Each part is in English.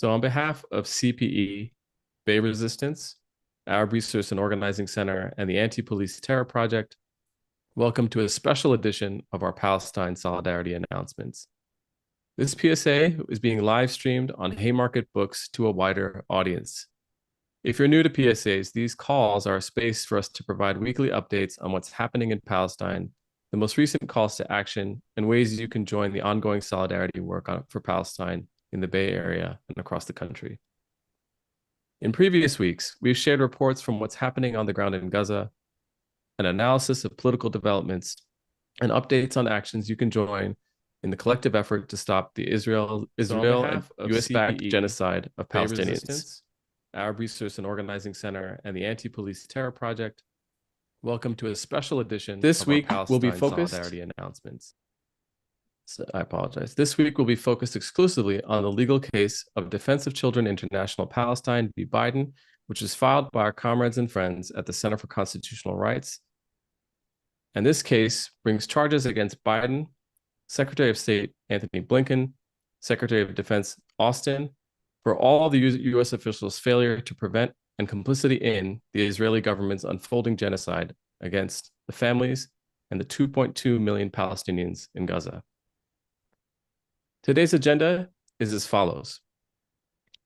So on behalf of CPE, Bay Resistance, Arab Resource and Organizing Center, and the Anti-Police Terror Project, welcome to a special edition of our Palestine Solidarity announcements. This PSA is being live streamed on Haymarket Books to a wider audience. If you're new to PSAs, these calls are a space for us to provide weekly updates on what's happening in Palestine, the most recent calls to action, and ways you can join the ongoing solidarity work for Palestine in the Bay Area and across the country. In previous weeks, we've shared reports from what's happening on the ground in Gaza, an analysis of political developments, and updates on actions you can join in the collective effort to stop the Israel and US-backed genocide of Palestinians. Arab Resource and Organizing Center, and the Anti-Police Terror Project, welcome to a special edition. This week will be focused solidarity announcements. This week will be focused exclusively on the legal case of Defense of Children International Palestine v. Biden, which was filed by our comrades and friends at the Center for Constitutional Rights. And this case brings charges against Biden, Secretary of State Anthony Blinken, Secretary of Defense Austin, for all the U.S. officials' failure to prevent and complicity in the Israeli government's unfolding genocide against the families and the 2.2 million Palestinians in Gaza. Today's agenda is as follows.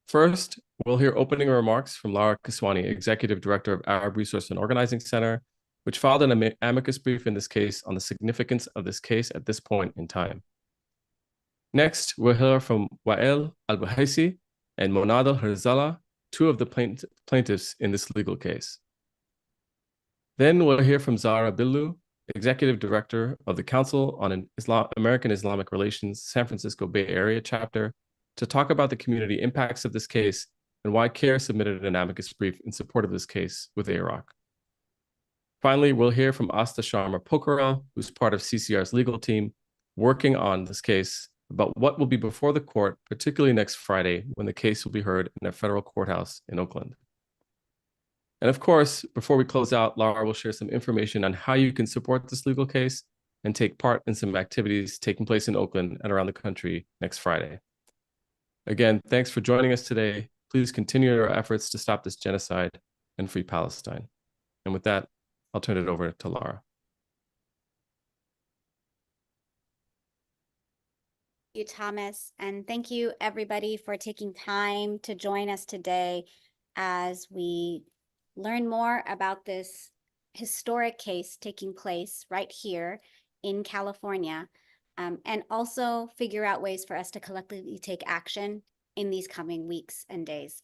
First, we'll hear opening remarks from Lara, Kiswani, Executive Director of Arab Resource and Organizing Center, which filed an amicus brief in this case on the significance of this case at this point in time. Next, we'll hear from Wael Al Buhaissy and Monadel Herzallah, two of the plaintiffs in this legal case. Then we'll hear from Zahra Billoo, Executive Director of the Council on American Islamic Relations San Francisco Bay Area chapter, to talk about the community impacts of this case and why CAIR submitted an amicus brief in support of this case with Iraq. Finally, we'll hear from Astha Sharma Pokharel, who's part of CCR's legal team, working on this case, about what will be before the court, particularly next Friday, when the case will be heard in a federal courthouse in Oakland. And of course, before we close out, Lara will share some information on how you can support this legal case and take part in some activities taking place in Oakland and around the country next Friday. Again, thanks for joining us today. Please continue your efforts to stop this genocide and free Palestine. And with that, I'll turn it over to Lara. Thank you, Thomas, and thank you everybody for taking time to join us today as we learn more about this historic case taking place right here in California, and also figure out ways for us to collectively take action in these coming weeks and days.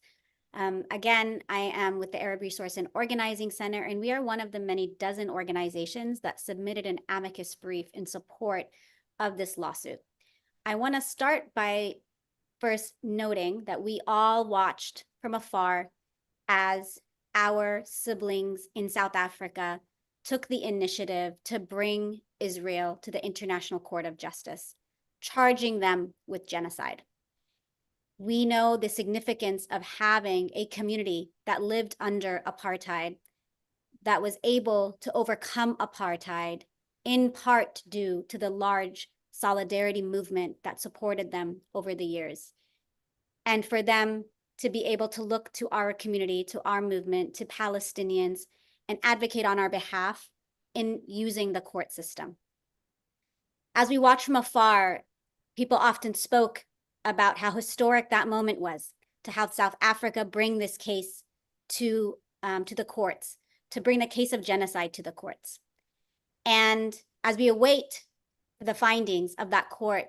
Again, I am with the Arab Resource and Organizing Center, and we are one of the many dozen organizations that submitted an amicus brief in support of this lawsuit. I want to start by first noting that we all watched from afar as our siblings in South Africa took the initiative to bring Israel to the International Court of Justice, charging them with genocide. We know the significance of having a community that lived under apartheid, that was able to overcome apartheid, in part due to the large solidarity movement that supported them over the years. And for them to be able to look to our community, to our movement, to Palestinians, and advocate on our behalf in using the court system. As we watch from afar, people often spoke about how historic that moment was, to have South Africa bring this case to the courts, to bring the case of genocide to the courts. And as we await the findings of that court,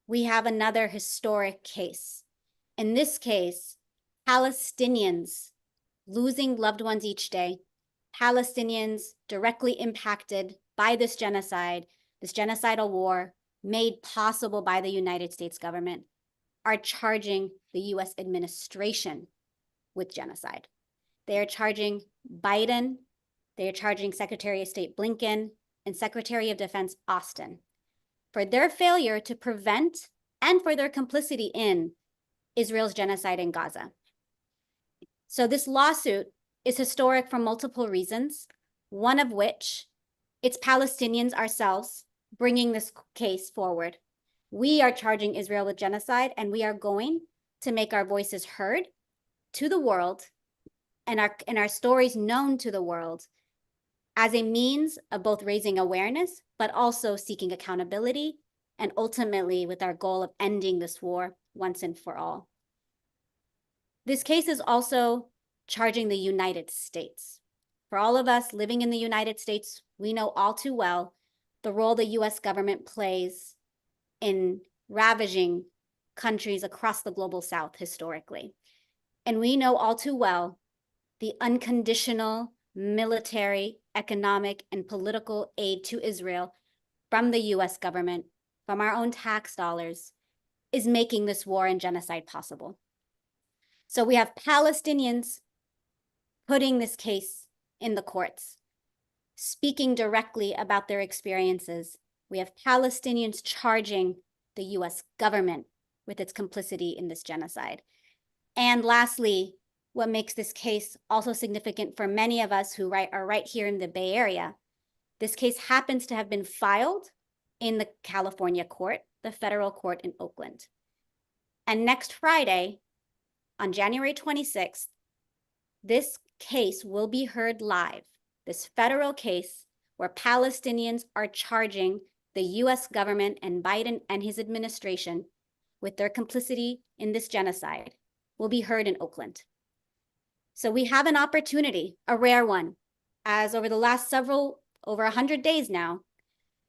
we have another historic case. In this case, Palestinians losing loved ones each day, Palestinians directly impacted by this genocide, this genocidal war made possible by the United States government, are charging the US administration with genocide. They are charging Biden, they are charging Secretary of State Blinken, and Secretary of Defense Austin for their failure to prevent and for their complicity in Israel's genocide in Gaza. So this lawsuit is historic for multiple reasons, one of which it's Palestinians ourselves bringing this case forward. We are charging Israel with genocide, and we are going to make our voices heard to the world and our stories known to the world as a means of both raising awareness, but also seeking accountability, and ultimately with our goal of ending this war once and for all. This case is also charging the United States. For all of us living in the United States, we know all too well the role the US government plays in ravaging countries across the global South historically. And we know all too well the unconditional military, economic, and political aid to Israel from the US government, from our own tax dollars, is making this war and genocide possible. So we have Palestinians putting this case in the courts, speaking directly about their experiences. We have Palestinians charging the US government with its complicity in this genocide. And lastly, what makes this case also significant for many of us who are right here in the Bay Area, this case happens to have been filed in the California court, the federal court in Oakland. And next Friday, on January 26th, this case will be heard live, this federal case where Palestinians are charging the US government and Biden and his administration with their complicity in this genocide, will be heard in Oakland. So we have an opportunity, a rare one, as over the last over 100 days now,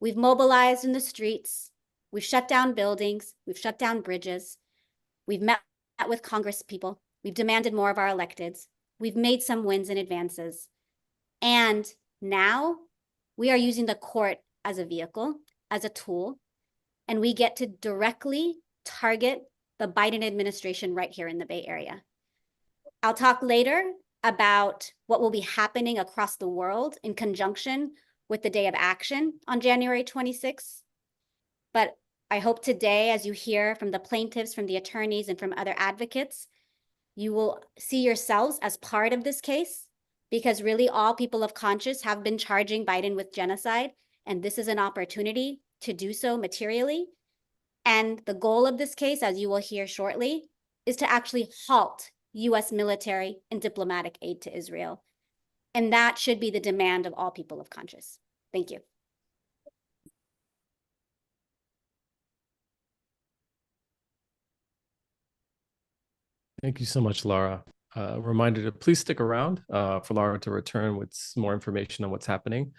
we've mobilized in the streets, we've shut down buildings, we've shut down bridges, we've met with Congress people, we've demanded more of our electeds, we've made some wins and advances. And now we are using the court as a vehicle, as a tool, and we get to directly target the Biden administration right here in the Bay Area. I'll talk later about what will be happening across the world in conjunction with the Day of Action on January 26th. But I hope today, as you hear from the plaintiffs, from the attorneys, and from other advocates, you will see yourselves as part of this case, because really all people of conscience have been charging Biden with genocide, and this is an opportunity to do so materially. And the goal of this case, as you will hear shortly, is to actually halt US military and diplomatic aid to Israel. And that should be the demand of all people of conscience. Thank you. Thank you so much, Lara. Reminder to please stick around for Lara to return with some more information on what's happening.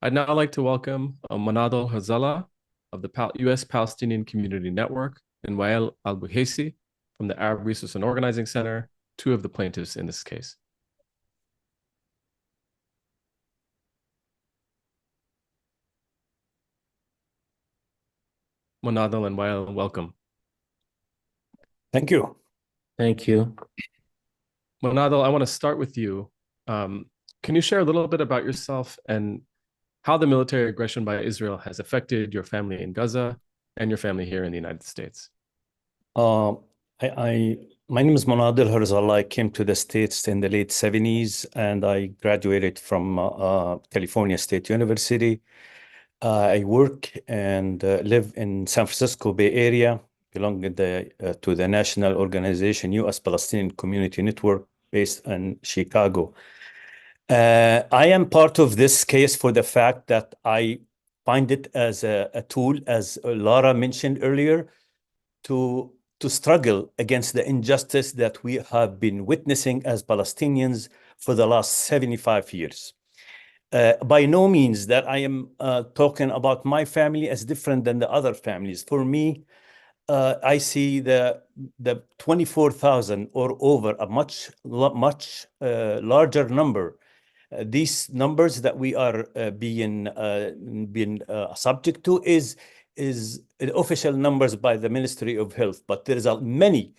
I'd now like to welcome Monadel Herzallah of the U.S. Palestinian Community Network and Wael Al Buhaissy from the Arab Resource and Organizing Center, two of the plaintiffs in this case. Monadel and Wael, welcome. Thank you. Thank you. Monadel, I want to start with you. Can you share a little bit about yourself and how the military aggression by Israel has affected your family in Gaza and your family here in the United States? My name is Monadel Herzallah. I came to the States in the late 70s, and I graduated from California State University. I work and live in San Francisco Bay Area, belonging to the national organization U.S. Palestinian Community Network based in Chicago. I am part of this case for the fact that I find it as a tool, as Lara mentioned earlier, to struggle against the injustice that we have been witnessing as Palestinians for the last 75 years. By no means that I am talking about my family as different than the other families. For me, I see the 24,000 or over, a much larger number. These numbers that we are being subject to is the official numbers by the Ministry of Health, but there is many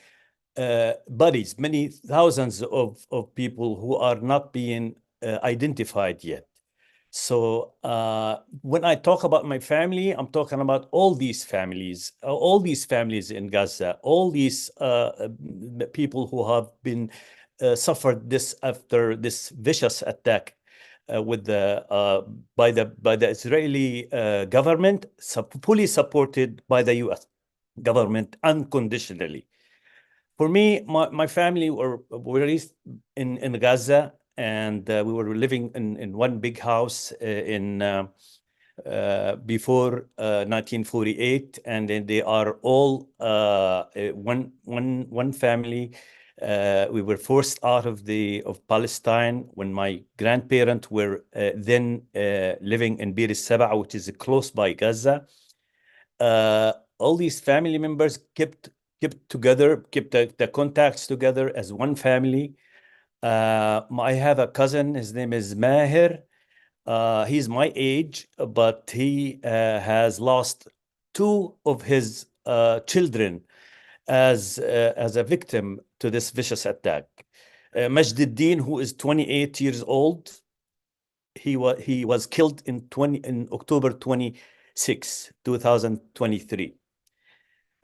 bodies, many thousands of people who are not being identified yet. So when I talk about my family, I'm talking about all these families in Gaza, all these people who have been suffered this after this vicious attack by the Israeli government, fully supported by the U.S. government unconditionally. For me, my family were raised in Gaza, and we were living in one big house before 1948, and then they are all one family. We were forced out of Palestine when my grandparents were then living in Bir al-Saba, which is close by Gaza. All these family members kept together, kept the contacts together as one family. I have a cousin, his name is Maher. He's my age, but he has lost two of his children as a victim to this vicious attack. Majd al-Din, who is 28 years old, he was killed in October 26, 2023.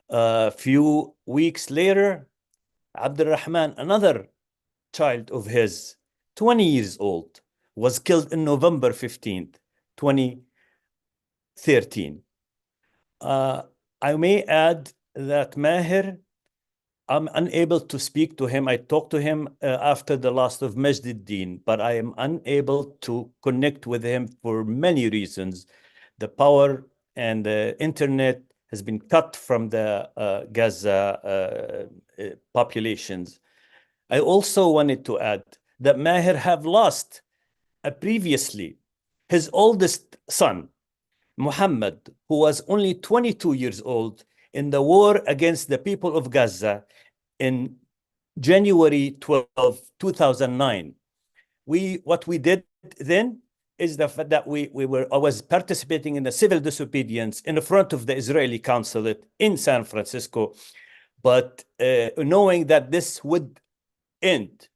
A few weeks later, Abdurrahman, another child of his, 20 years old, was killed in November 15th, 2013. I may add that Maher, I'm unable to speak to him. I talked to him after the loss of Majd al-Din, but I am unable to connect with him for many reasons. The power and the internet has been cut from the Gaza populations. I also wanted to add that Maher have lost previously his oldest son, Muhammad, who was only 22 years old in the war against the people of Gaza in January 12, 2009. What we did then is the fact that I was participating in the civil disobedience in front of the Israeli consulate in San Francisco, but knowing that this would end.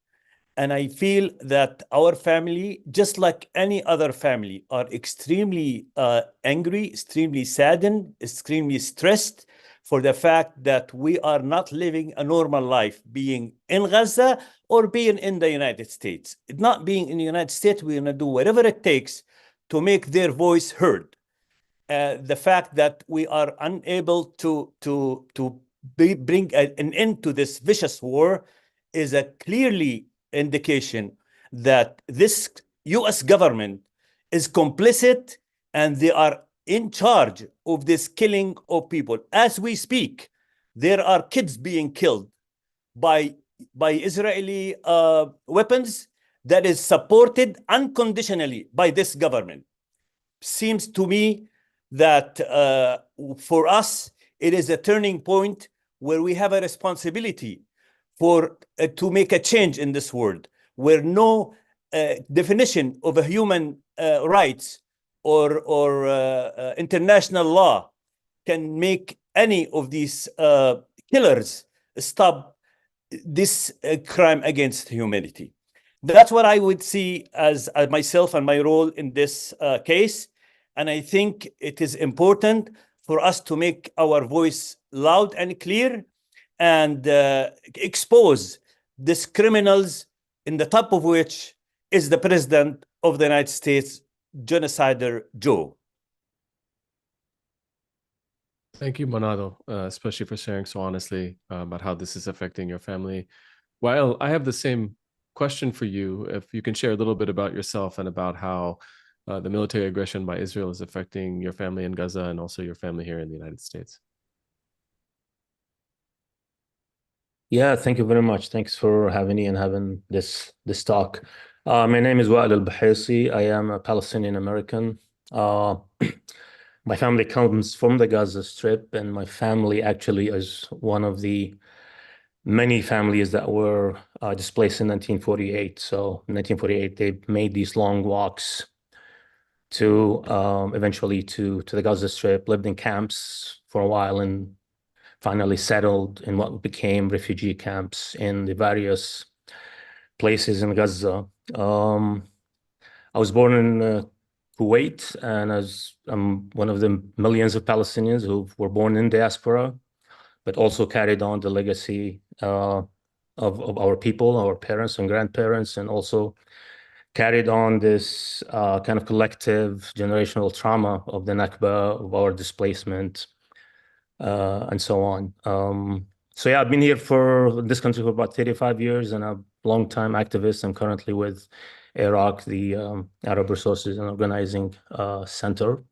And I feel that our family, just like any other family, are extremely angry, extremely saddened, extremely stressed for the fact that we are not living a normal life, being in Gaza or being in the United States. Not being in the United States, we're going to do whatever it takes to make their voice heard. The fact that we are unable to bring an end to this vicious war is a clearly indication that this US government is complicit and they are in charge of this killing of people. As we speak, there are kids being killed by Israeli weapons that is supported unconditionally by this government. Seems to me that for us, it is a turning point where we have a responsibility to make a change in this world, where no definition of a human rights or international law can make any of these killers stop this crime against humanity. That's what I would see as myself and my role in this case. And I think it is important for us to make our voice loud and clear and expose these criminals, in the top of which is the President of the United States, genocider Joe. Thank you, Monadel, especially for sharing so honestly about how this is affecting your family. Wael, I have the same question for you. If you can share a little bit about yourself and about how the military aggression by Israel is affecting your family in Gaza and also your family here in the United States. Yeah, thank you very much. Thanks for having me and having this talk. My name is Wael Al Buhaissy. I am a Palestinian American. My family comes from the Gaza Strip, and my family actually is one of the many families that were displaced in 1948. So in 1948, they made these long walks to eventually to the Gaza Strip, lived in camps for a while, and finally settled in what became refugee camps in the various places in Gaza. I was born in Kuwait, and I'm one of the millions of Palestinians who were born in diaspora, but also carried on the legacy of our people, our parents and grandparents, and also carried on this kind of collective generational trauma of the Nakba, of our displacement, and so on. So yeah, I've been here for this country for about 35 years, and I'm a long-time activist. I'm currently with Iraq, the Arab Resources and Organizing Center.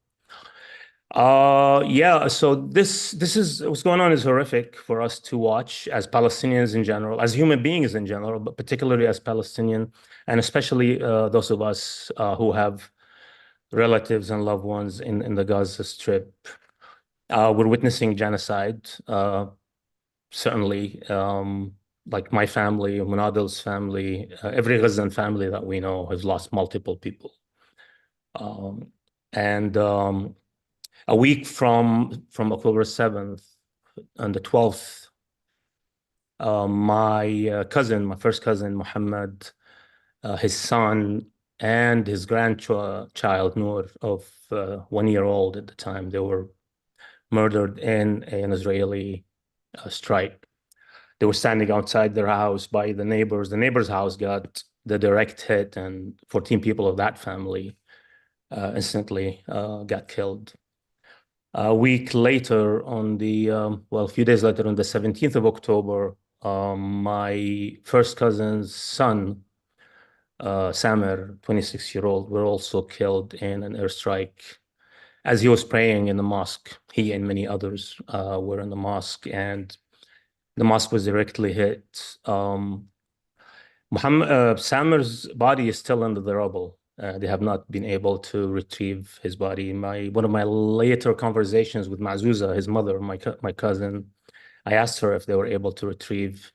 Yeah, so this is what's going on is horrific for us to watch as Palestinians in general, as human beings in general, but particularly as Palestinian, and especially those of us who have relatives and loved ones in the Gaza Strip. We're witnessing genocide, certainly. Like my family, Monadel's family, every Gazan family that we know has lost multiple people. And a week from October 7th and the 12th, my first cousin, Muhammad, his son, and his grandchild, Noor, of 1 year old at the time, they were murdered in an Israeli strike. They were standing outside their house by the neighbors. The neighbor's house got the direct hit, and 14 people of that family instantly got killed. A week later, a few days later, on the 17th of October, my first cousin's son, Samer, 26-year-old, were also killed in an airstrike as he was praying in the mosque. He and many others were in the mosque, and the mosque was directly hit. Samer's body is still under the rubble. They have not been able to retrieve his body. One of my later conversations with Mazuza, his mother, my cousin, I asked her if they were able to retrieve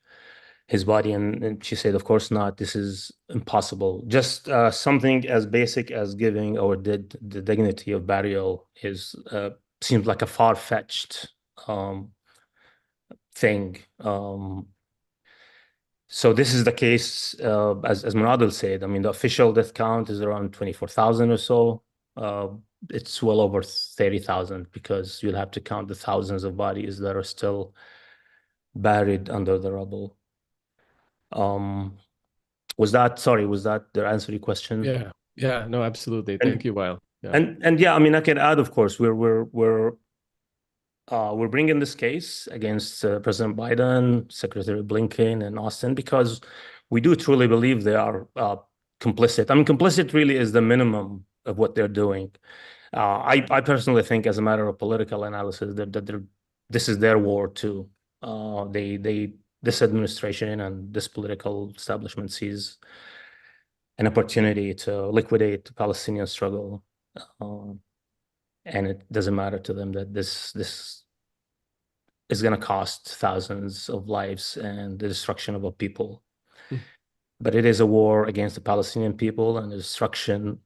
his body, and she said, of course not. This is impossible. Just something as basic as giving or the dignity of burial seems like a far-fetched thing. So this is the case, as Monadel said. I mean, the official death count is around 24,000 or so. It's well over 30,000 because you'll have to count the thousands of bodies that are still buried under the rubble. Was that the answer to your question? Yeah, no, absolutely. Thank you, Wael. Yeah. And yeah, I mean, I can add, of course, we're bringing this case against President Biden, Secretary Blinken, and Austin because we do truly believe they are complicit. I mean, complicit really is the minimum of what they're doing. I personally think, as a matter of political analysis, that this is their war too. This administration and this political establishment sees an opportunity to liquidate the Palestinian struggle. And it doesn't matter to them that this is going to cost thousands of lives and the destruction of a people. But it is a war against the Palestinian people and the destruction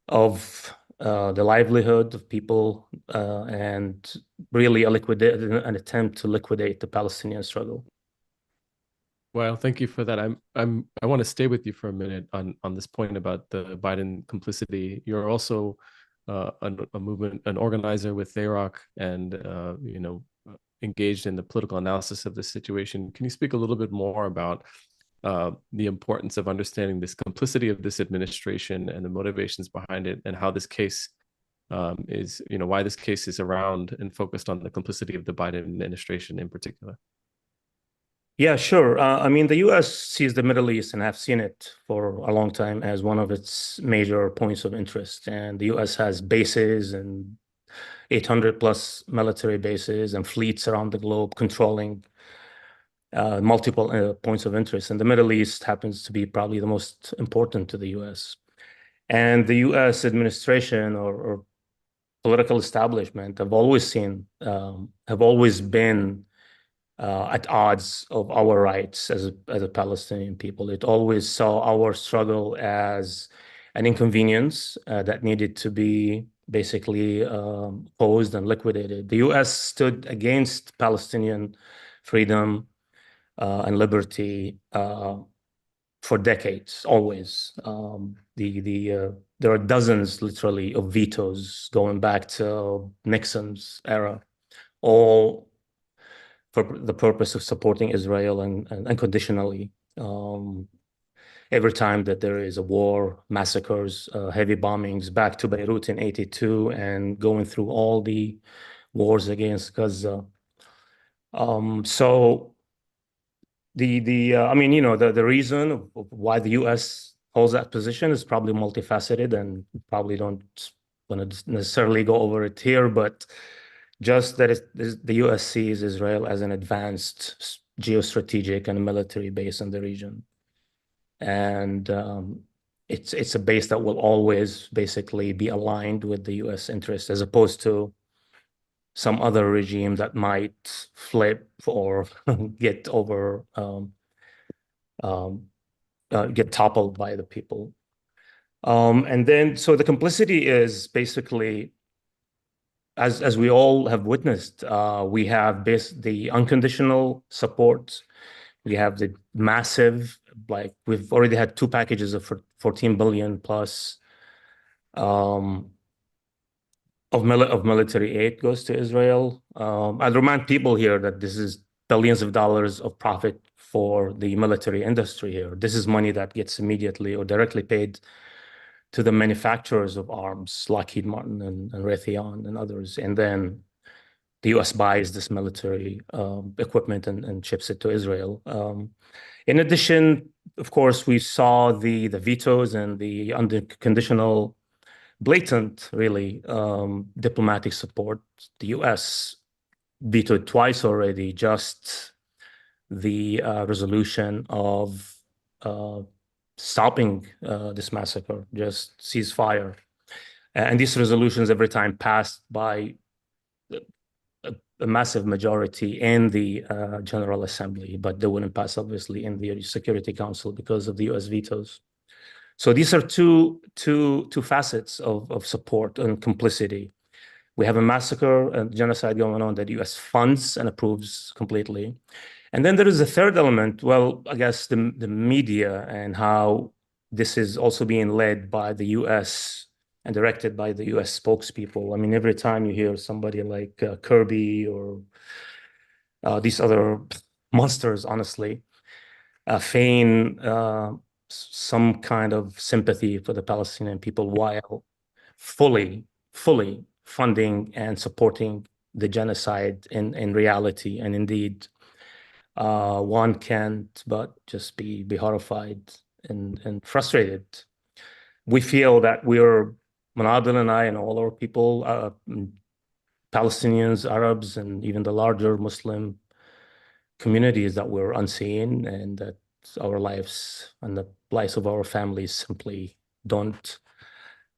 of the livelihood of people and really an attempt to liquidate the Palestinian struggle. Well, thank you for that. I want to stay with you for a minute on this point about the Biden complicity. You're also an organizer with AROC and engaged in the political analysis of this situation. Can you speak a little bit more about the importance of understanding this complicity of this administration and the motivations behind it, and how this case is, why this case is around and focused on the complicity of the Biden administration in particular? Yeah, sure. I mean, the U.S. sees the Middle East and have seen it for a long time as one of its major points of interest. And the U.S. has bases and 800 plus military bases and fleets around the globe controlling multiple points of interest. And the Middle East happens to be probably the most important to the U.S. And the U.S. administration or political establishment have always been at odds of our rights as a Palestinian people. It always saw our struggle as an inconvenience that needed to be basically posed and liquidated. The U.S. stood against Palestinian freedom and liberty for decades, always. There are dozens, literally, of vetoes going back to Nixon's era, all for the purpose of supporting Israel and unconditionally. Every time that there is a war, massacres, heavy bombings back to Beirut in '82 and going through all the wars against Gaza, So I mean, the reason of why the U.S. holds that position is probably multifaceted, and probably don't want to necessarily go over it here, but just that the U.S. sees Israel as an advanced geostrategic and military base in the region, and it's a base that will always basically be aligned with the U.S. interest, as opposed to some other regime that might flip or get get toppled by the people. And then, so the complicity is basically, as we all have witnessed, we have the unconditional support. We have the massive, like we've already had 2 packages of 14 billion plus of military aid goes to Israel. I'd remind people here that this is billions of dollars of profit for the military industry here. This is money that gets immediately or directly paid to the manufacturers of arms, Lockheed Martin and Raytheon and others. And then the US buys this military equipment and ships it to Israel. In addition, of course, we saw the vetoes and the unconditional, blatant, really, diplomatic support. The US vetoed twice already just the resolution of stopping this massacre, just ceasefire. And these resolutions every time passed by a massive majority in the General Assembly, but they wouldn't pass, obviously, in the Security Council because of the US vetoes. So these are two facets of support and complicity. We have a massacre and genocide going on that the US funds and approves completely. And then there is a third element, well, I guess the media and how this is also being led by the US and directed by the US spokespeople. I mean, every time you hear somebody like Kirby or these other monsters, honestly, feign some kind of sympathy for the Palestinian people while fully funding and supporting the genocide in reality. And indeed, one can't but just be horrified and frustrated. We feel that Monadel and I and all our people, Palestinians, Arabs, and even the larger Muslim communities, that we're unseen, and that our lives and the lives of our families simply don't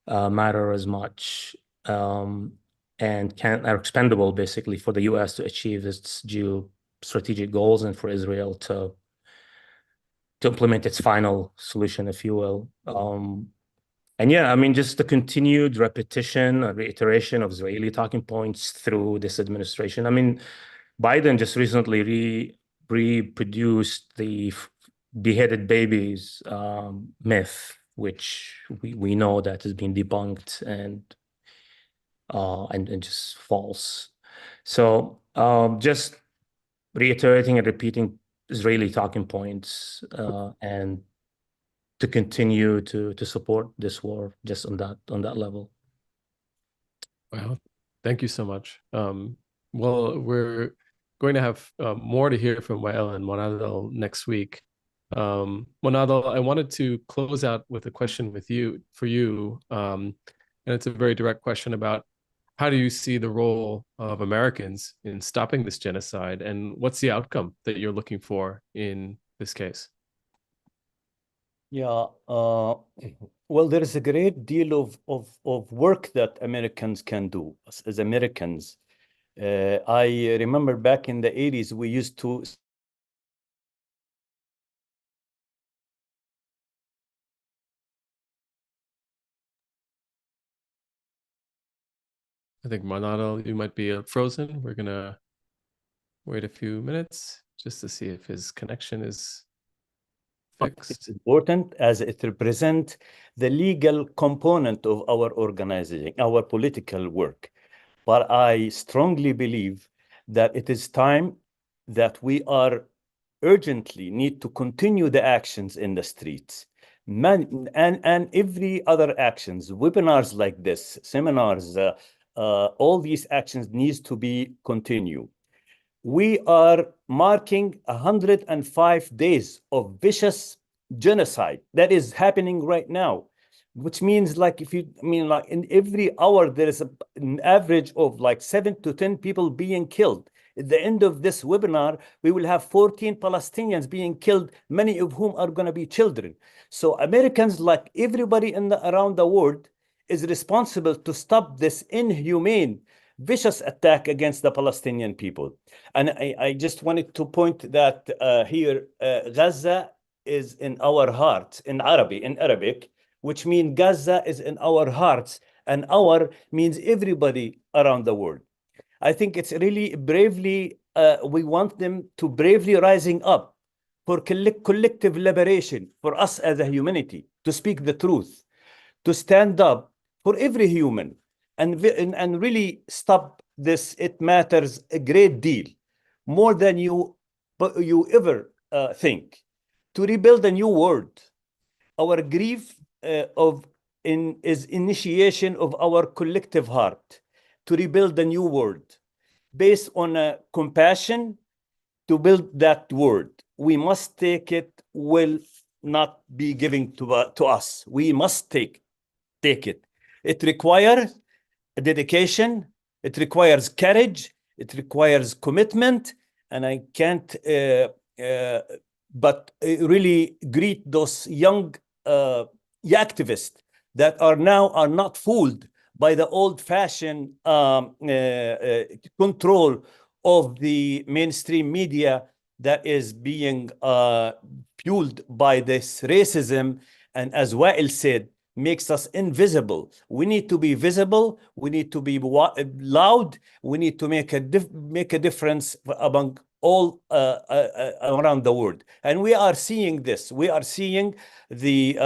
matter as much, and are expendable, basically, for the US to achieve its geostrategic goals and for Israel to implement its final solution, if you will. And yeah, I mean, just the continued repetition and reiteration of Israeli talking points through this administration. I mean, Biden just recently reproduced the beheaded babies myth, which we know that has been debunked and just false. So just reiterating and repeating Israeli talking points and to continue to support this war just on that level. Well, thank you so much. Well, we're going to have more to hear from Wael and Monadel next week. Monadel, I wanted to close out with a question for you, and it's a very direct question about how do you see the role of Americans in stopping this genocide, and what's the outcome that you're looking for in this case? Yeah, well, there is a great deal of work that Americans can do as Americans. I remember back in the 80s, we used to I think Monadel, you might be frozen. We're gonna wait a few minutes just to see if his connection is fixed. It's important as it represents the legal component of our organizing, our political work. But I strongly believe that it is time that we are urgently need to continue the actions in the streets. And every other actions, webinars like this, seminars, all these actions needs to be continued. we are marking 105 days of vicious genocide that is happening right now, which means like like in every hour there is an average of like 7 to 10 people being killed. At the end of this webinar, we will have 14 Palestinians being killed, many of whom are going to be children. So Americans, like everybody around the world, is responsible to stop this inhumane, vicious attack against the Palestinian people. And I just wanted to point that here, Gaza is in our hearts, in Arabic, which means Gaza is in our hearts, and our means everybody around the world. I think it's really bravely, we want them to bravely rising up for collective liberation, for us as a humanity, to speak the truth, to stand up for every human, and really stop this. It matters a great deal, more than you ever think, to rebuild a new world. Our grief is initiation of our collective heart to rebuild a new world based on compassion. To build that world, we must take it, will not be given to us. We must take it. It requires dedication, it requires courage, it requires commitment, and I can't but really greet those young activists that are not fooled by the old-fashioned control of the mainstream media that is being fueled by this racism, and as Wael said, makes us invisible. We need to be visible. We need to be loud. We need to make a difference among all around the world. And we are seeing this. We are seeing the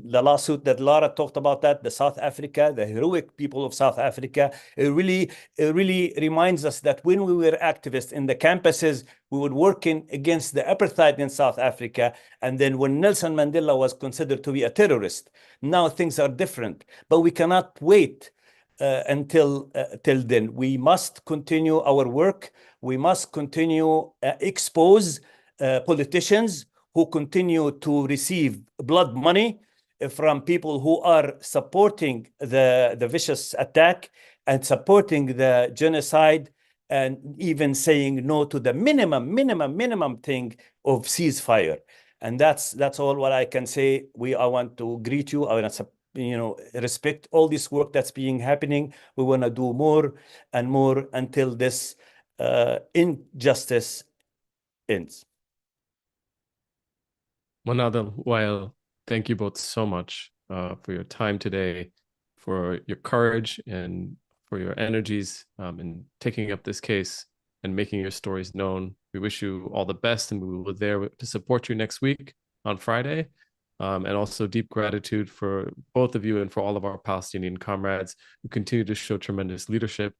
lawsuit that Lara talked about, that the South Africa, the heroic people of South Africa. It really reminds us that when we were activists in the campuses, we were working against the apartheid in South Africa. And then when Nelson Mandela was considered to be a terrorist, now things are different. But we cannot wait until then. We must continue our work. We must continue expose politicians who continue to receive blood money from people who are supporting the vicious attack and supporting the genocide, and even saying no to the minimum thing of ceasefire. And that's all what I can say. I want to greet you. I want to respect all this work that's happening. We want to do more and more until this injustice ends. Monadel, Wael, thank you both so much for your time today, for your courage, and for your energies in taking up this case and making your stories known. We wish you all the best, and we will be there to support you next week on Friday. And also deep gratitude for both of you and for all of our Palestinian comrades who continue to show tremendous leadership,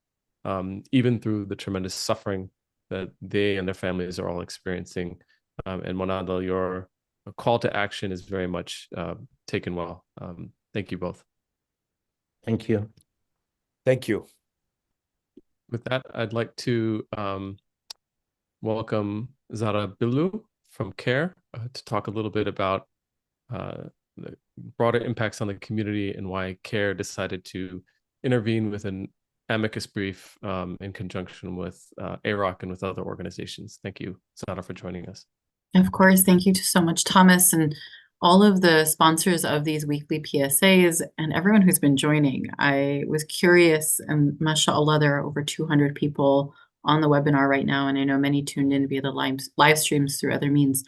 even through the tremendous suffering that they and their families are all experiencing. And Monadel, your call to action is very much taken well. Thank you both. Thank you. Thank you. With that, I'd like to welcome Zahra Billoo from CAIR to talk a little bit about the broader impacts on the community and why CAIR decided to intervene with an amicus brief in conjunction with AROC and with other organizations. Thank you, Zahra, for joining us. Of course, thank you so much, Thomas, and all of the sponsors of these weekly PSAs and everyone who's been joining. I was curious, and mashallah, there are over 200 people on the webinar right now, and I know many tuned in via the live streams through other means.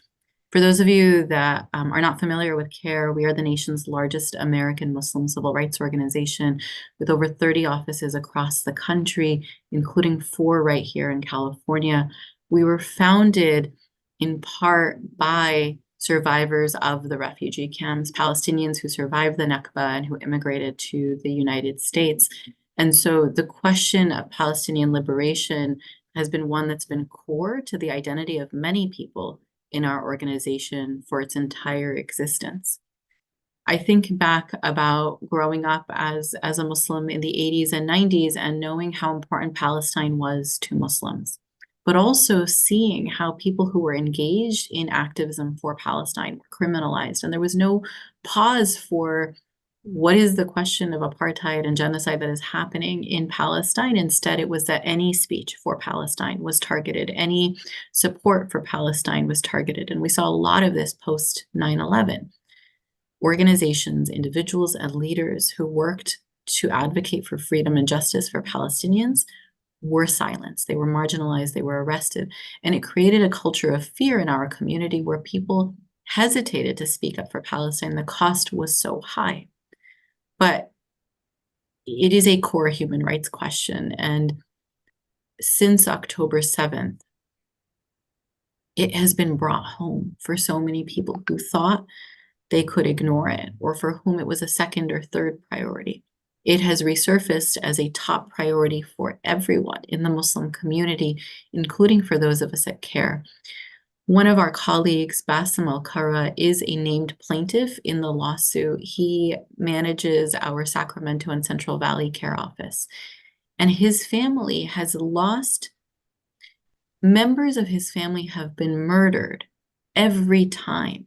For those of you that are not familiar with CAIR, we are the nation's largest American Muslim civil rights organization with over 30 offices across the country, including 4 right here in California. We were founded in part by survivors of the refugee camps, Palestinians who survived the Nakba and who immigrated to the United States. And so the question of Palestinian liberation has been one that's been core to the identity of many people in our organization for its entire existence. I think back about growing up as a Muslim in the 80s and 90s and knowing how important Palestine was to Muslims. but also seeing how people who were engaged in activism for Palestine were criminalized. And there was no pause for what is the question of apartheid and genocide that is happening in Palestine. Instead, it was that any speech for Palestine was targeted, any support for Palestine was targeted. And we saw a lot of this post 9/11. Organizations, individuals, and leaders who worked to advocate for freedom and justice for Palestinians were silenced. They were marginalized, they were arrested. And it created a culture of fear in our community where people hesitated to speak up for Palestine. The cost was so high. But it is a core human rights question. And since October 7th, it has been brought home for so many people who thought they could ignore it, or for whom it was a second or third priority. It has resurfaced as a top priority for everyone in the Muslim community, including for those of us at CAIR. One of our colleagues, Bassem Al-Kara, is a named plaintiff in the lawsuit. He manages our Sacramento and Central Valley CAIR office. And his family has lost, members of his family have been murdered every time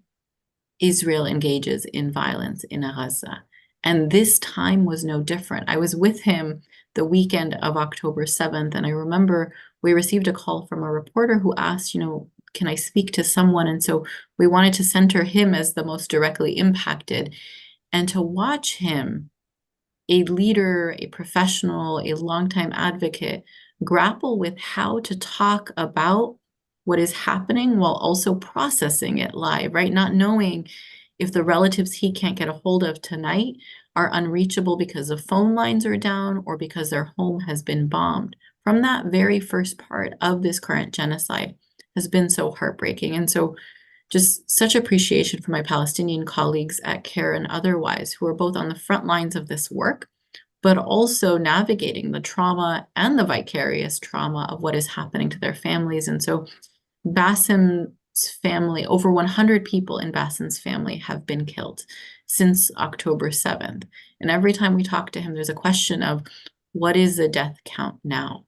Israel engages in violence in Gaza. And this time was no different. I was with him the weekend of October 7th, and I remember we received a call from a reporter who asked, can I speak to someone? And so we wanted to center him as the most directly impacted, and to watch him, a leader, a professional, a longtime advocate, grapple with how to talk about what is happening while also processing it live, right? Not knowing if the relatives he can't get a hold of tonight are unreachable because the phone lines are down or because their home has been bombed. From that very first part of this current genocide has been so heartbreaking. And so just such appreciation for my Palestinian colleagues at CAIR and otherwise who are both on the front lines of this work, but also navigating the trauma and the vicarious trauma of what is happening to their families. And so Bassem's family, over 100 people in Bassem's family have been killed since October 7th. And every time we talk to him, there's a question of what is the death count now?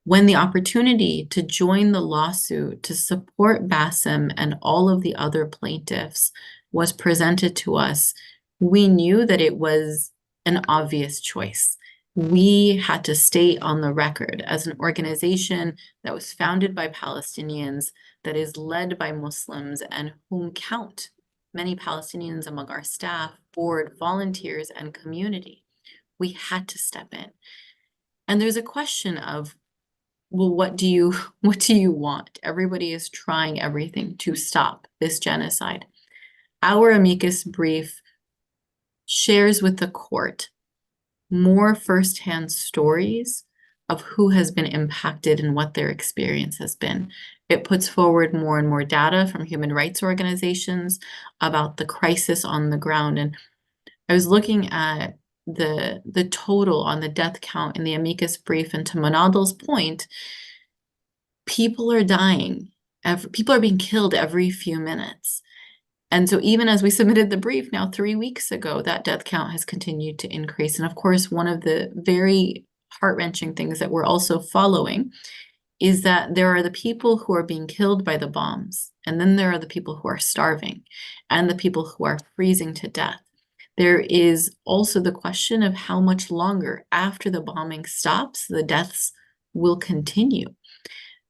When the opportunity to join the lawsuit to support Bassem and all of the other plaintiffs was presented to us, we knew that it was an obvious choice. We had to state on the record as an organization that was founded by Palestinians, that is led by Muslims, and whom count many Palestinians among our staff, board, volunteers, and community. We had to step in. And there's a question of, well, what do you want? Everybody is trying everything to stop this genocide. Our amicus brief shares with the court more firsthand stories of who has been impacted and what their experience has been. It puts forward more and more data from human rights organizations about the crisis on the ground. And I was looking at the total on the death count in the amicus brief, and to Monadel's point, people are dying. People are being killed every few minutes. And so even as we submitted the brief now 3 weeks ago, that death count has continued to increase. And of course, one of the very heart-wrenching things that we're also following is that there are the people who are being killed by the bombs, and then there are the people who are starving, and the people who are freezing to death. There is also the question of how much longer after the bombing stops, the deaths will continue.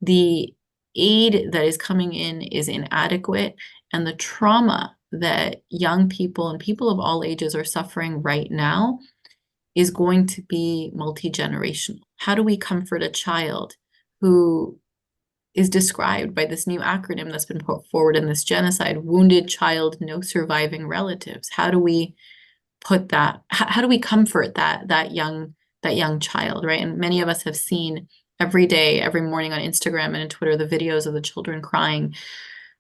The aid that is coming in is inadequate, and the trauma that young people and people of all ages are suffering right now is going to be multi-generational. How do we comfort a child who is described by this new acronym that's been put forward in this genocide, wounded child, no surviving relatives? How do we put that, how do we comfort that young child, right? And many of us have seen every day, every morning on Instagram and on Twitter, the videos of the children crying,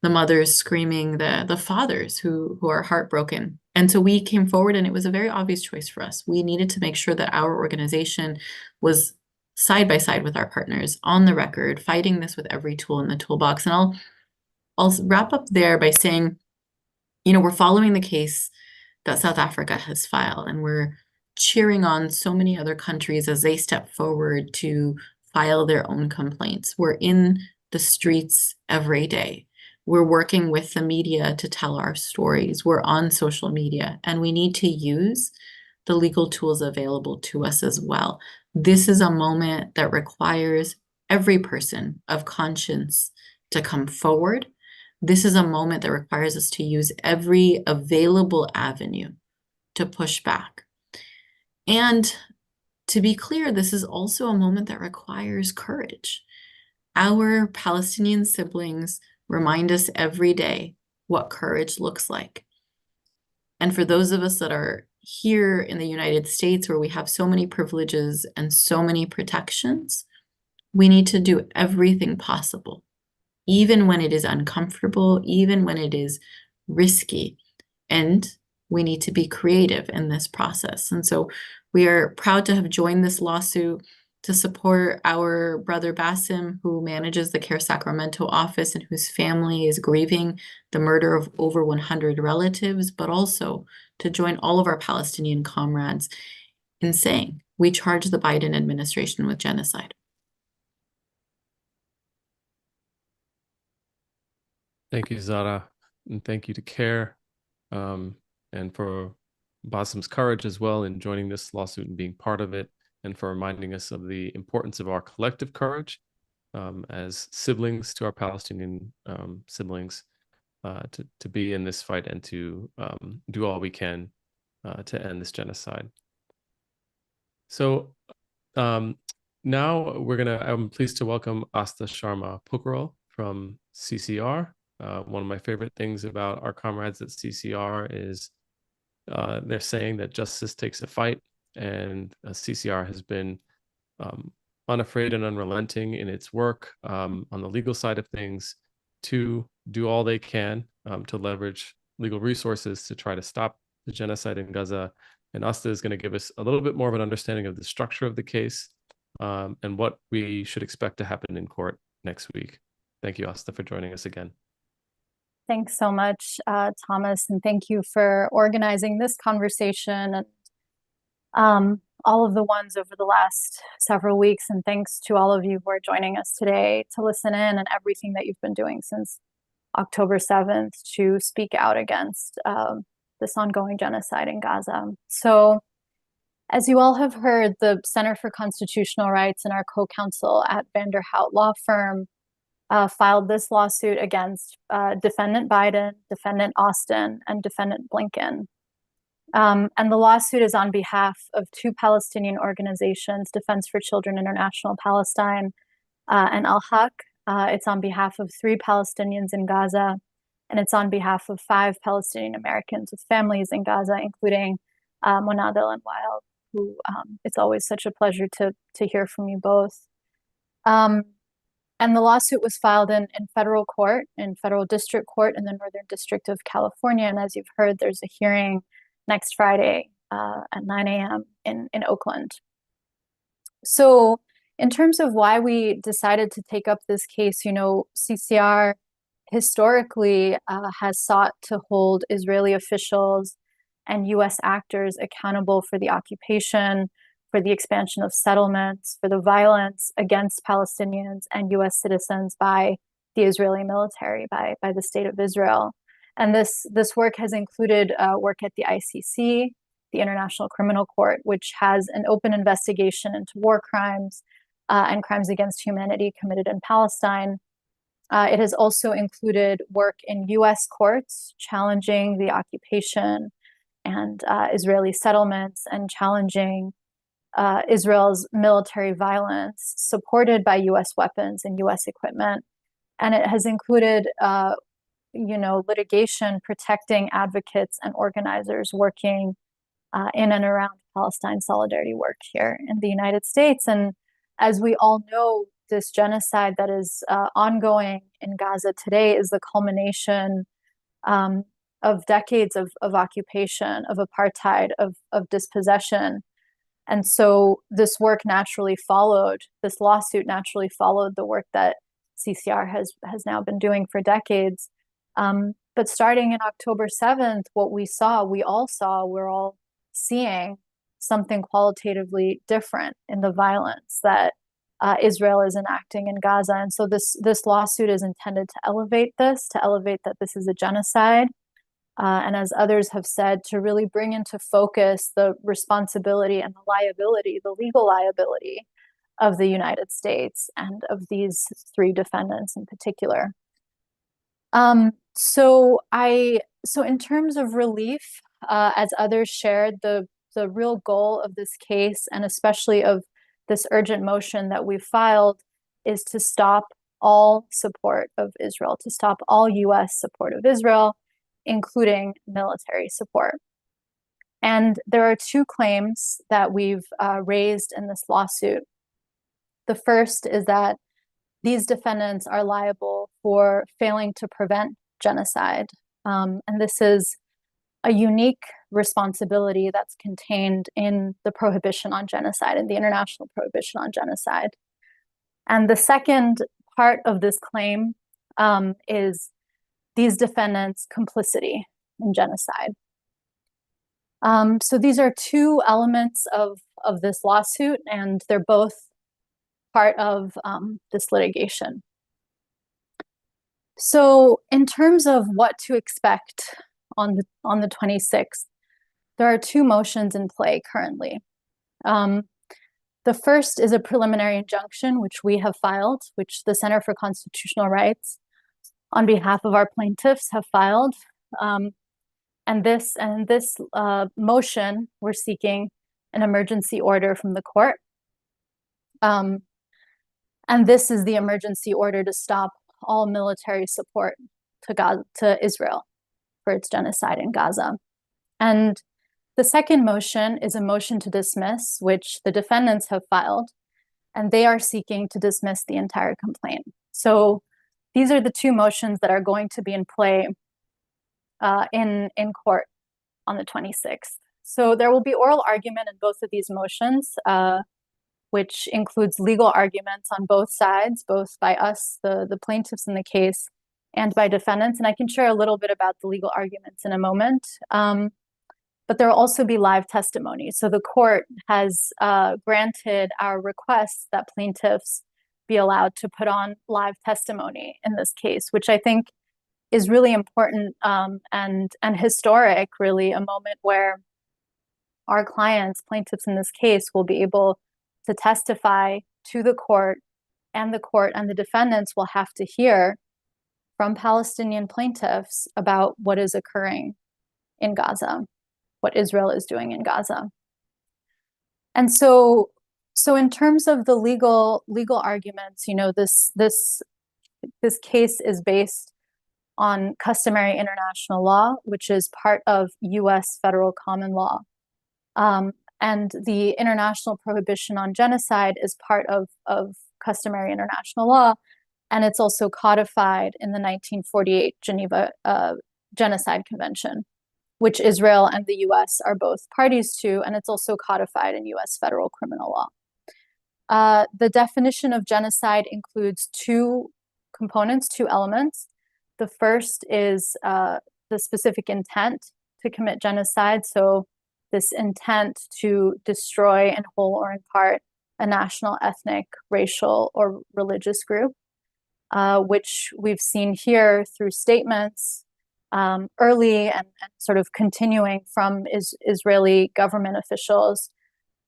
the mothers screaming, the fathers who are heartbroken. And so we came forward, and it was a very obvious choice for us. We needed to make sure that our organization was side by side with our partners on the record, fighting this with every tool in the toolbox. And I'll wrap up there by saying, we're following the case that South Africa has filed, and we're cheering on so many other countries as they step forward to file their own complaints. We're in the streets every day. We're working with the media to tell our stories. We're on social media, and we need to use the legal tools available to us as well. This is a moment that requires every person of conscience to come forward. This is a moment that requires us to use every available avenue to push back. And to be clear, this is also a moment that requires courage. Our Palestinian siblings remind us every day what courage looks like. And for those of us that are here in the United States, where we have so many privileges and so many protections, we need to do everything possible, even when it is uncomfortable, even when it is risky. And we need to be creative in this process. And so we are proud to have joined this lawsuit to support our brother Bassem, who manages the CAIR Sacramento office and whose family is grieving the murder of over 100 relatives, but also to join all of our Palestinian comrades in saying we charge the Biden administration with genocide. Thank you, Zahra, and thank you to CAIR, and for Bassem's courage as well in joining this lawsuit and being part of it, and for reminding us of the importance of our collective courage as siblings to our Palestinian siblings to be in this fight and to do all we can to end this genocide. So now I'm pleased to welcome Astha Sharma Pokharel from CCR. One of my favorite things about our comrades at CCR is they're saying that justice takes a fight, and CCR has been unafraid and unrelenting in its work on the legal side of things to do all they can to leverage legal resources to try to stop the genocide in Gaza. And Astha is going to give us a little bit more of an understanding of the structure of the case and what we should expect to happen in court next week. Thank you, Astha, for joining us again. Thanks so much, Thomas, and thank you for organizing this conversation and all of the ones over the last several weeks. And thanks to all of you who are joining us today to listen in and everything that you've been doing since October 7th to speak out against this ongoing genocide in Gaza. So, as you all have heard, the Center for Constitutional Rights and our co-counsel at Vanderhout Law Firm filed this lawsuit against Defendant Biden, Defendant Austin, and Defendant Blinken. And the lawsuit is on behalf of two Palestinian organizations, Defense for Children International Palestine and Al-Haq. It's on behalf of 3 Palestinians in Gaza, and it's on behalf of 5 Palestinian Americans with families in Gaza, including Monadel and Wael, who it's always such a pleasure to hear from you both. And the lawsuit was filed in federal court, in federal district court in the Northern District of California. And as you've heard, there's a hearing next Friday at 9 a.m. in Oakland. So in terms of why we decided to take up this case, you know, CCR historically has sought to hold Israeli officials and U.S. actors accountable for the occupation, for the expansion of settlements, for the violence against Palestinians and U.S. citizens by the Israeli military, by the State of Israel. And this work has included work at the ICC, the International Criminal Court, which has an open investigation into war crimes and crimes against humanity committed in Palestine. It has also included work in U.S. courts challenging the occupation and Israeli settlements and challenging Israel's military violence supported by U.S. weapons and U.S. equipment. And it has included, litigation protecting advocates and organizers working in and around Palestine solidarity work here in the United States. And as we all know, this genocide that is ongoing in Gaza today is the culmination of decades of occupation, of apartheid, of dispossession. And so this work naturally followed, this lawsuit naturally followed the work that CCR has now been doing for decades. But starting in October 7th, what we're all seeing something qualitatively different in the violence that Israel is enacting in Gaza. And so this lawsuit is intended to elevate that this is a genocide. And as others have said, to really bring into focus the responsibility and the liability, the legal liability of the United States and of these three defendants in particular. So in terms of relief, as others shared, the real goal of this case, and especially of this urgent motion that we filed, is to stop all support of Israel, to stop all US support of Israel, including military support. And there are two claims that we've raised in this lawsuit. The first is that these defendants are liable for failing to prevent genocide. And this is a unique responsibility that's contained in the prohibition on genocide, in the international prohibition on genocide. And the second part of this claim is these defendants' complicity in genocide. So these are two elements of this lawsuit, and they're both part of this litigation. So in terms of what to expect on the 26th, there are two motions in play currently. The first is a preliminary injunction, which we have filed, which the Center for Constitutional Rights, on behalf of our plaintiffs, have filed. And this motion, we're seeking an emergency order from the court. And this is the emergency order to stop all military support to Israel for its genocide in Gaza. And the second motion is a motion to dismiss, which the defendants have filed, and they are seeking to dismiss the entire complaint. So these are the two motions that are going to be in play in court on the 26th. So there will be oral argument in both of these motions, which includes legal arguments on both sides, both by us, the plaintiffs in the case, and by defendants. And I can share a little bit about the legal arguments in a moment. But there will also be live testimony. So the court has granted our request that plaintiffs be allowed to put on live testimony in this case, which I think is really important and historic, really, a moment where our clients, plaintiffs in this case, will be able to testify to the court, and the defendants will have to hear from Palestinian plaintiffs about what is occurring in Gaza, what Israel is doing in Gaza. And so in terms of the legal arguments, this case is based on customary international law, which is part of US federal common law. And the international prohibition on genocide is part of customary international law, and it's also codified in the 1948 Geneva Genocide Convention, which Israel and the US are both parties to, and it's also codified in US federal criminal law. The definition of genocide includes two components, two elements. The first is the specific intent to commit genocide. So this intent to destroy in whole or in part a national, ethnic, racial, or religious group, which we've seen here through statements early and sort of continuing from Israeli government officials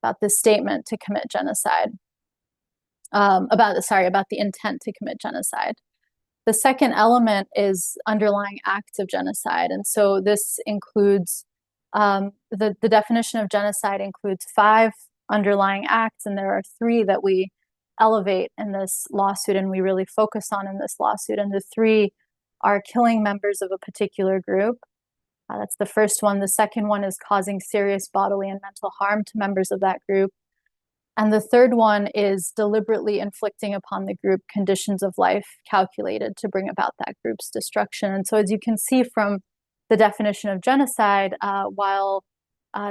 about this statement to commit genocide, about the intent to commit genocide. The second element is underlying acts of genocide. And so this includes, the definition of genocide includes 5 underlying acts, and there are 3 that we elevate in this lawsuit and we really focus on in this lawsuit. And the 3 are killing members of a particular group. That's the first one. The second one is causing serious bodily and mental harm to members of that group. And the third one is deliberately inflicting upon the group conditions of life calculated to bring about that group's destruction. And so as you can see from the definition of genocide, while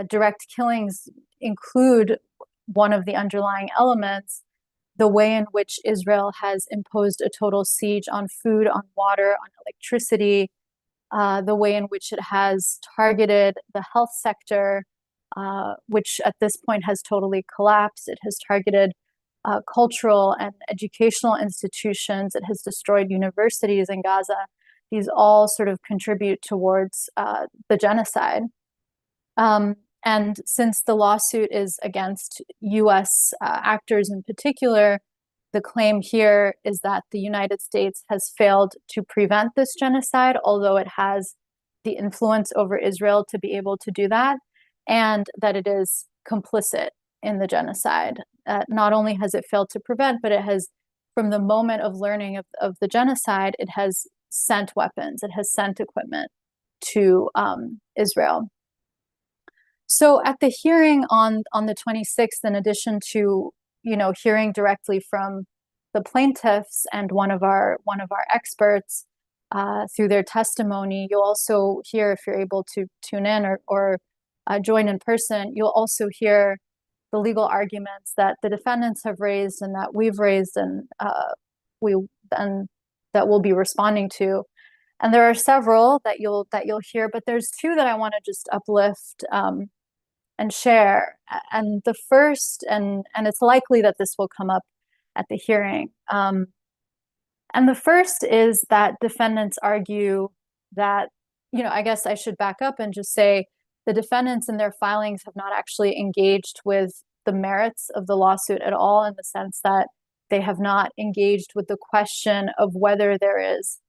direct killings include one of the underlying elements, the way in which Israel has imposed a total siege on food, on water, on electricity, the way in which it has targeted the health sector, which at this point has totally collapsed. It has targeted cultural and educational institutions. It has destroyed universities in Gaza. These all sort of contribute towards the genocide. And since the lawsuit is against US actors in particular, the claim here is that the United States has failed to prevent this genocide, although it has the influence over Israel to be able to do that, and that it is complicit in the genocide. Not only has it failed to prevent, but it has, from the moment of learning of the genocide, it has sent weapons, it has sent equipment to Israel. So at the hearing on the 26th, in addition to hearing directly from the plaintiffs and one of our experts through their testimony, you'll also hear, if you're able to tune in or join in person, you'll also hear the legal arguments that the defendants have raised and that we've raised and that we'll be responding to. And there are several that you'll hear, but there's two that I want to just uplift and share. And the first, and it's likely that this will come up at the hearing. And the first is that defendants argue that, I guess I should back up and just say the defendants in their filings have not actually engaged with the merits of the lawsuit at all, in the sense that they have not engaged with the question of whether there is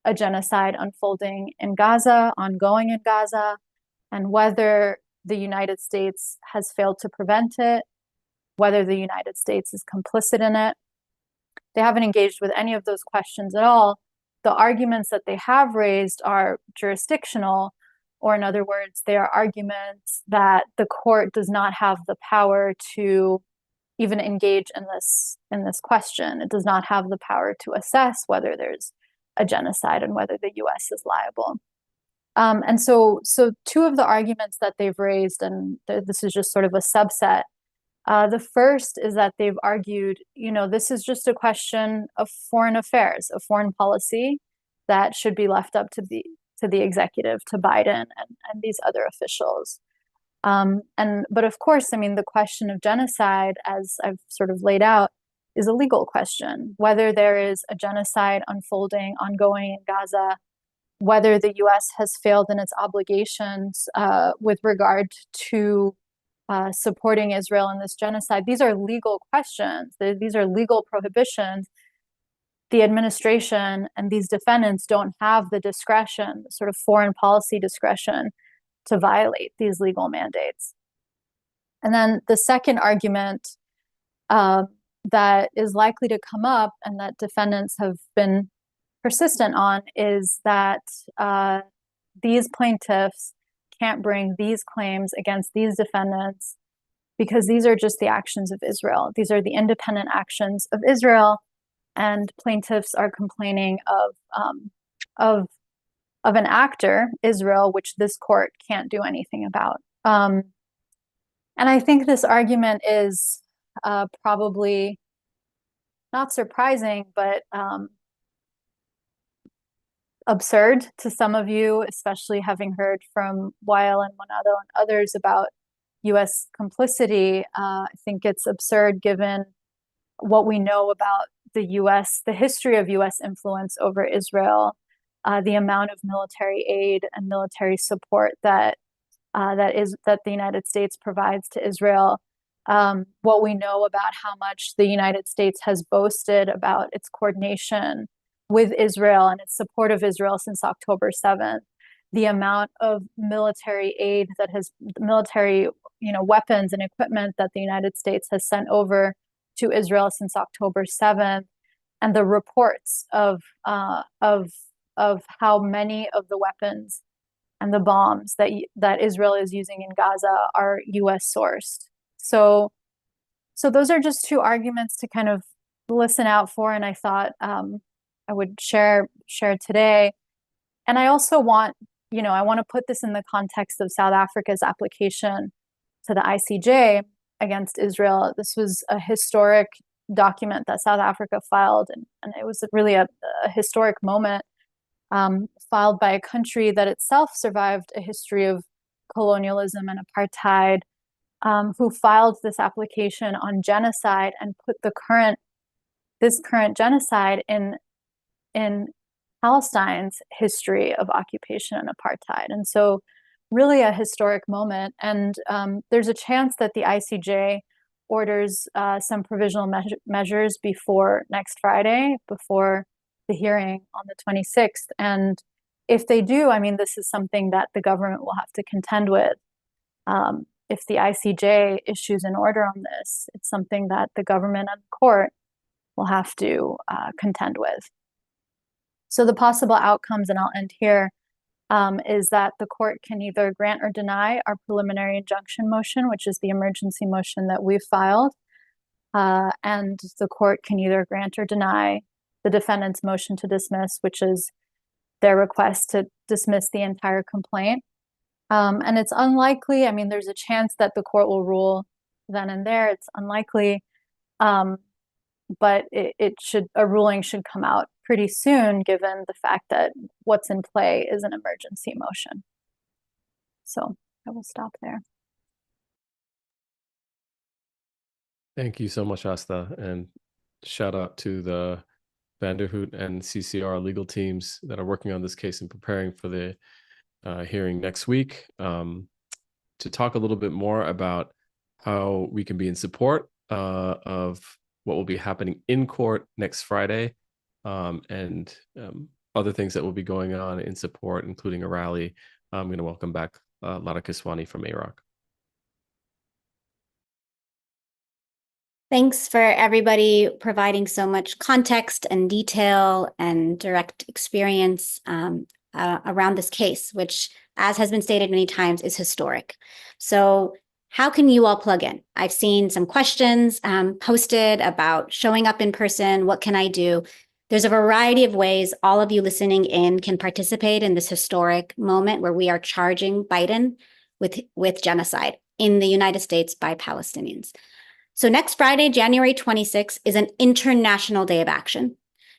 a genocide unfolding in Gaza, ongoing in Gaza, and whether the United States has failed to prevent it, whether the United States is complicit in it. They haven't engaged with any of those questions at all. The arguments that they have raised are jurisdictional, or in other words, they are arguments that the court does not have the power to even engage in this question. It does not have the power to assess whether there's a genocide and whether the US is liable. And so two of the arguments that they've raised, and this is just sort of a subset. The first is that they've argued, this is just a question of foreign affairs, of foreign policy that should be left up to the executive, to Biden and these other officials. But of course, the question of genocide, as I've sort of laid out, is a legal question. Whether there is a genocide unfolding, ongoing in Gaza, whether the US has failed in its obligations with regard to supporting Israel in this genocide. These are legal questions. These are legal prohibitions. The administration and these defendants don't have the discretion, the sort of foreign policy discretion, to violate these legal mandates. And then the second argument that is likely to come up, and that defendants have been persistent on, is that these plaintiffs can't bring these claims against these defendants because these are just the actions of Israel. These are the independent actions of Israel, and plaintiffs are complaining of an actor, Israel, which this court can't do anything about. And I think this argument is probably not surprising, but absurd to some of you, especially having heard from Wael and Monadel and others about US complicity. I think it's absurd given what we know about the US, the history of US influence over Israel, the amount of military aid and military support that the United States provides to Israel, what we know about how much the United States has boasted about its coordination with Israel and its support of Israel since October 7th, the amount of military aid that has military, weapons and equipment that the United States has sent over to Israel since October 7th, and the reports of how many of the weapons and the bombs that Israel is using in Gaza are US sourced. So those are just two arguments to kind of listen out for, and I thought I would share today. And I also want, I want to put this in the context of South Africa's application to the ICJ against Israel. This was a historic document that South Africa filed, and it was really a historic moment, filed by a country that itself survived a history of colonialism and apartheid, who filed this application on genocide and put this current genocide in Palestine's history of occupation and apartheid. And so really a historic moment. And there's a chance that the ICJ orders some provisional measures before next Friday, before the hearing on the 26th. And if they do, I mean, this is something that the government will have to contend with. If the ICJ issues an order on this, it's something that the government and the court will have to contend with. So the possible outcomes, and I'll end here, is that the court can either grant or deny our preliminary injunction motion, which is the emergency motion that we've filed, and the court can either grant or deny the defendant's motion to dismiss, which is their request to dismiss the entire complaint. And it's unlikely, I mean, there's a chance that the court will rule then and there. It's unlikely, but a ruling should come out pretty soon, given the fact that what's in play is an emergency motion. So I will stop there. Thank you so much, Astha, and shout out to the Vanderhoot and CCR legal teams that are working on this case and preparing for the hearing next week. To talk a little bit more about how we can be in support of what will be happening in court next Friday, and other things that will be going on in support, including a rally. I'm going to welcome back Lara Kiswani from AROC. Thanks for everybody providing so much context and detail and direct experience around this case, which, as has been stated many times, is historic. So how can you all plug in? I've seen some questions posted about showing up in person. What can I do? There's a variety of ways all of you listening in can participate in this historic moment where we are charging Biden with genocide in the United States by Palestinians. So next Friday, January 26th, is an International Day of Action.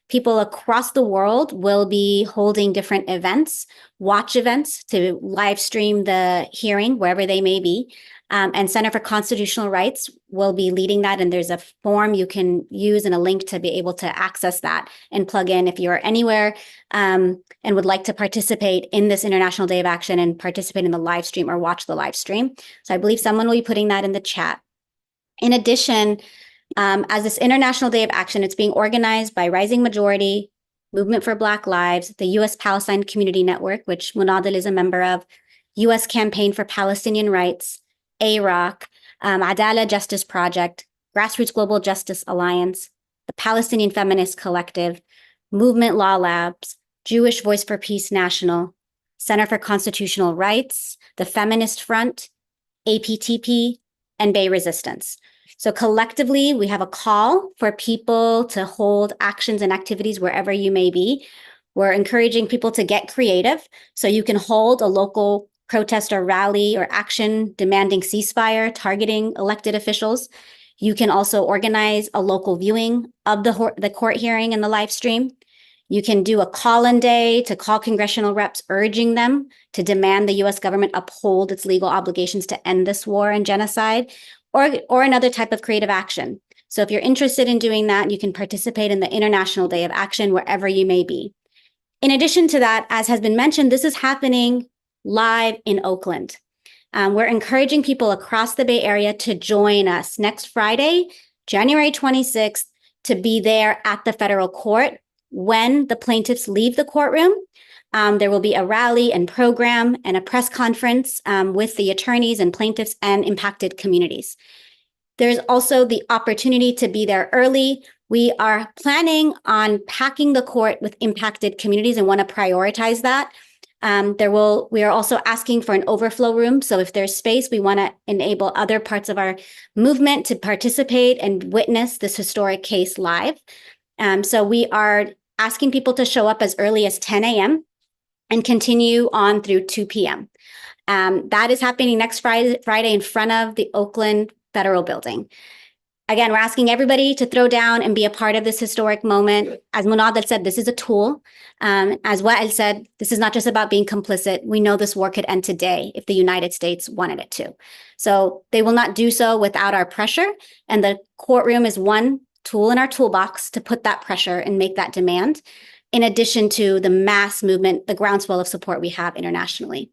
People across the world will be holding different events, watch events to live stream the hearing wherever they may be. And Center for Constitutional Rights will be leading that. And there's a form you can use and a link to be able to access that and plug in if you're anywhere and would like to participate in this International Day of Action and participate in the live stream or watch the live stream. So I believe someone will be putting that in the chat. In addition, as this International Day of Action, it's being organized by Rising Majority, Movement for Black Lives, the U.S. Palestine Community Network, which Monadel is a member of, U.S. Campaign for Palestinian Rights, AROC, Adala Justice Project, Grassroots Global Justice Alliance, the Palestinian Feminist Collective, Movement Law Labs, Jewish Voice for Peace National, Center for Constitutional Rights, the Feminist Front, APTP, and Bay Resistance. So collectively, we have a call for people to hold actions and activities wherever you may be. We're encouraging people to get creative. So you can hold a local protest or rally or action demanding ceasefire, targeting elected officials. You can also organize a local viewing of the court hearing and the live stream. You can do a call-in day to call congressional reps, urging them to demand the U.S. government uphold its legal obligations to end this war and genocide, or another type of creative action. So if you're interested in doing that, you can participate in the International Day of Action wherever you may be. In addition to that, as has been mentioned, this is happening live in Oakland. We're encouraging people across the Bay Area to join us next Friday, January 26th, to be there at the federal court when the plaintiffs leave the courtroom. There will be a rally and program and a press conference with the attorneys and plaintiffs and impacted communities. There's also the opportunity to be there early. We are planning on packing the court with impacted communities and want to prioritize that. We are also asking for an overflow room. So if there's space, we want to enable other parts of our movement to participate and witness this historic case live. So we are asking people to show up as early as 10 a.m. and continue on through 2 p.m. That is happening next Friday in front of the Oakland Federal Building. Again, we're asking everybody to throw down and be a part of this historic moment. As Monadel said, this is a tool. As Wael said, this is not just about being complicit. We know this war could end today if the United States wanted it to. So they will not do so without our pressure. And the courtroom is one tool in our toolbox to put that pressure and make that demand, in addition to the mass movement, the groundswell of support we have internationally.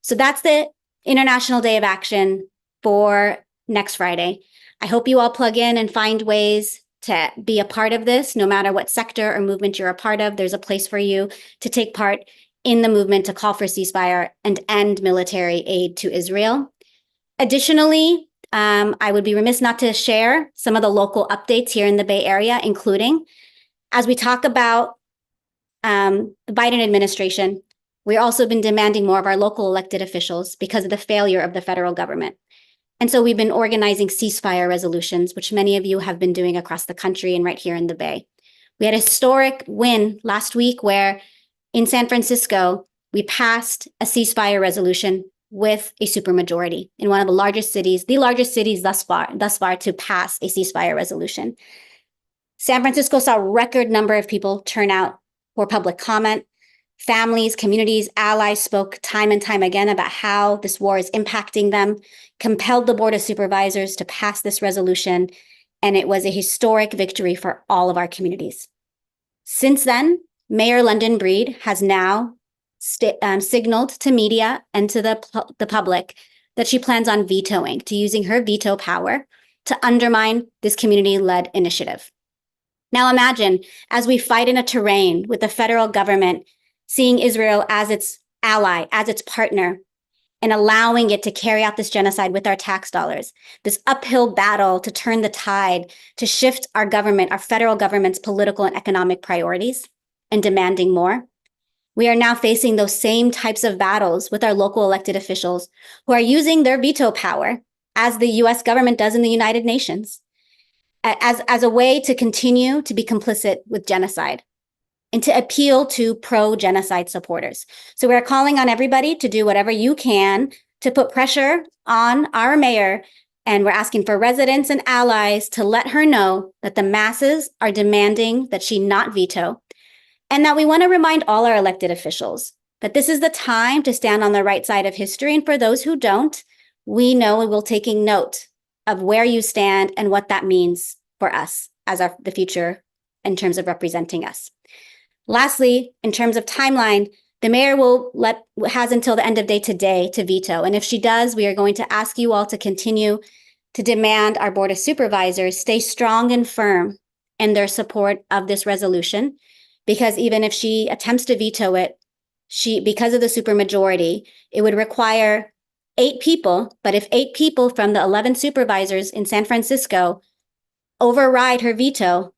So that's the International Day of Action for next Friday. I hope you all plug in and find ways to be a part of this, no matter what sector or movement you're a part of. There's a place for you to take part in the movement to call for ceasefire and end military aid to Israel. Additionally, I would be remiss not to share some of the local updates here in the Bay Area, including as we talk about the Biden administration, we've also been demanding more of our local elected officials because of the failure of the federal government. And so we've been organizing ceasefire resolutions, which many of you have been doing across the country and right here in the Bay. We had a historic win last week where in San Francisco, we passed a ceasefire resolution with a supermajority in one of the largest cities thus far to pass a ceasefire resolution. San Francisco saw a record number of people turn out for public comment. Families, communities, allies spoke time and time again about how this war is impacting them, compelled the Board of Supervisors to pass this resolution, and it was a historic victory for all of our communities. Since then, Mayor London Breed has now signaled to media and to the public that she plans on using her veto power to undermine this community-led initiative. Now imagine, as we fight in a terrain with the federal government seeing Israel as its ally, as its partner, and allowing it to carry out this genocide with our tax dollars, this uphill battle to turn the tide, to shift our government, our federal government's political and economic priorities, and demanding more. We are now facing those same types of battles with our local elected officials who are using their veto power, as the US government does in the United Nations, as a way to continue to be complicit with genocide and to appeal to pro-genocide supporters. So we're calling on everybody to do whatever you can to put pressure on our mayor, and we're asking for residents and allies to let her know that the masses are demanding that she not veto, and that we want to remind all our elected officials that this is the time to stand on the right side of history. And for those who don't, we know we will taking note of where you stand and what that means for us as the future in terms of representing us. Lastly, in terms of timeline, the mayor has until the end of day today to veto. And if she does, we are going to ask you all to continue to demand our Board of Supervisors stay strong and firm in their support of this resolution, because even if she attempts to veto it, because of the supermajority, it would require 8 people. But if 8 people from the 11 supervisors in San Francisco override her veto,